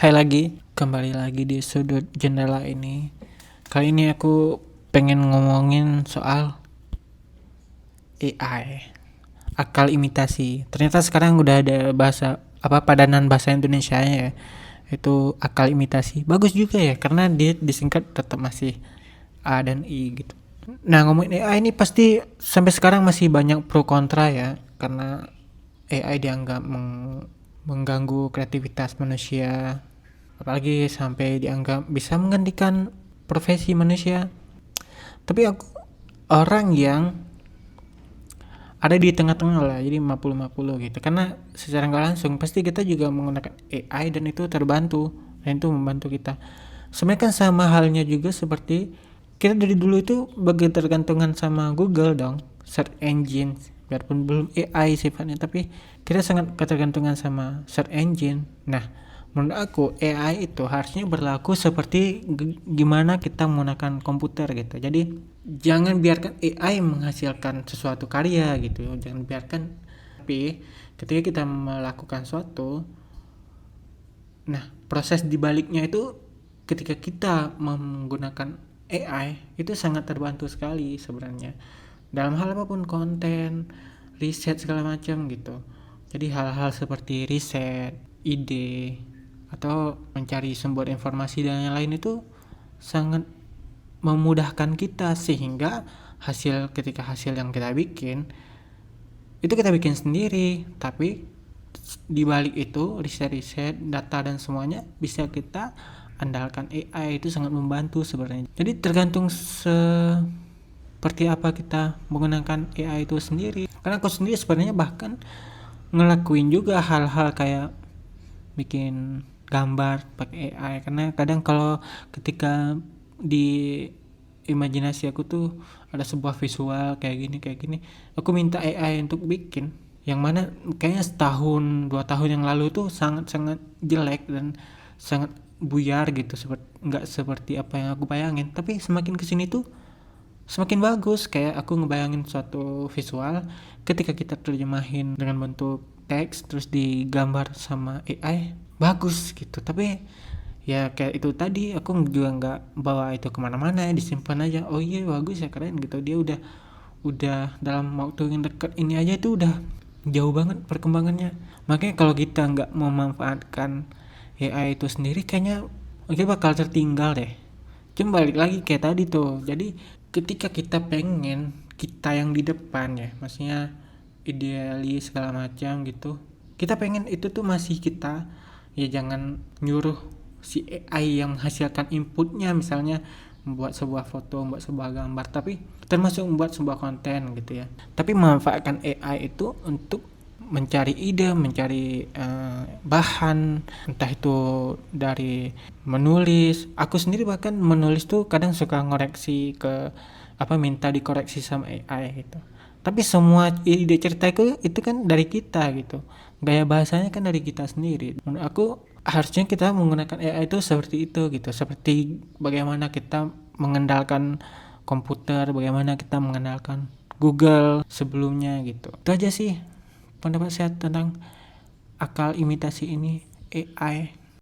Hai lagi, kembali lagi di sudut jendela ini. Kali ini aku pengen ngomongin soal AI, akal imitasi. Ternyata sekarang udah ada bahasa padanan bahasa Indonesia ya, itu akal imitasi. Bagus juga ya, karena dia disingkat tetap masih A dan I gitu. Nah, ngomongin AI ini pasti sampai sekarang masih banyak pro kontra ya, karena AI dianggap mengganggu kreativitas manusia, apalagi sampai dianggap bisa menggantikan profesi manusia. Tapi aku orang yang ada di tengah-tengah lah, jadi 50-50 gitu, karena secara nggak langsung pasti kita juga menggunakan AI dan itu terbantu, dan itu membantu kita. Sebenarnya kan sama halnya juga seperti kita dari dulu itu bagi tergantungan sama Google dong, search engine, biarpun belum AI sifatnya, tapi kita sangat ketergantungan sama search engine. Nah, menurut aku AI itu harusnya berlaku seperti gimana kita menggunakan komputer gitu. Jadi jangan biarkan AI menghasilkan sesuatu karya gitu, jangan biarkan. Tapi ketika kita melakukan suatu, nah proses dibaliknya itu ketika kita menggunakan AI itu sangat terbantu sekali sebenarnya dalam hal apapun, konten, riset segala macam gitu. Jadi hal-hal seperti riset, ide, atau mencari sumber informasi dan yang lain itu sangat memudahkan kita, sehingga ketika hasil yang kita bikin itu kita bikin sendiri, tapi di balik itu riset-riset, data dan semuanya bisa kita andalkan AI. Itu sangat membantu sebenarnya. Jadi tergantung seperti apa kita menggunakan AI itu sendiri. Karena aku sendiri sebenarnya bahkan ngelakuin juga hal-hal kayak bikin gambar pakai AI, karena kadang kalau ketika di imajinasi aku tuh ada sebuah visual kayak gini, aku minta AI untuk bikin, yang mana kayaknya setahun 2 tahun yang lalu tuh sangat jelek dan sangat buyar gitu, nggak seperti apa yang aku bayangin. Tapi semakin kesini tuh semakin bagus. Kayak aku ngebayangin suatu visual, ketika kita terjemahin dengan bentuk teks terus digambar sama AI, bagus gitu. Tapi ya kayak itu tadi, aku juga nggak bawa itu kemana-mana, disimpan aja. Oh iya, bagus ya, keren gitu. Dia udah dalam waktu yang dekat ini aja itu udah jauh banget perkembangannya. Makanya kalau kita nggak memanfaatkan AI itu sendiri, kayaknya kita bakal tertinggal deh. Cuma balik lagi kayak tadi tuh, jadi ketika kita pengen kita yang di depan ya, maksudnya idealis segala macam gitu, kita pengen itu tuh masih kita, ya jangan nyuruh si AI yang menghasilkan inputnya, misalnya membuat sebuah foto, membuat sebuah gambar, tapi termasuk membuat sebuah konten gitu ya. Tapi memanfaatkan AI itu untuk mencari ide, mencari bahan, entah itu dari menulis. Aku sendiri bahkan menulis tuh kadang suka ngoreksi minta dikoreksi sama AI gitu. Tapi semua ide cerita itu kan dari kita gitu. Gaya bahasanya kan dari kita sendiri. Menurut aku harusnya kita menggunakan AI itu seperti itu gitu. Seperti bagaimana kita mengendalikan komputer, bagaimana kita mengendalikan Google sebelumnya gitu. Itu aja sih pendapat saya tentang akal imitasi ini, AI.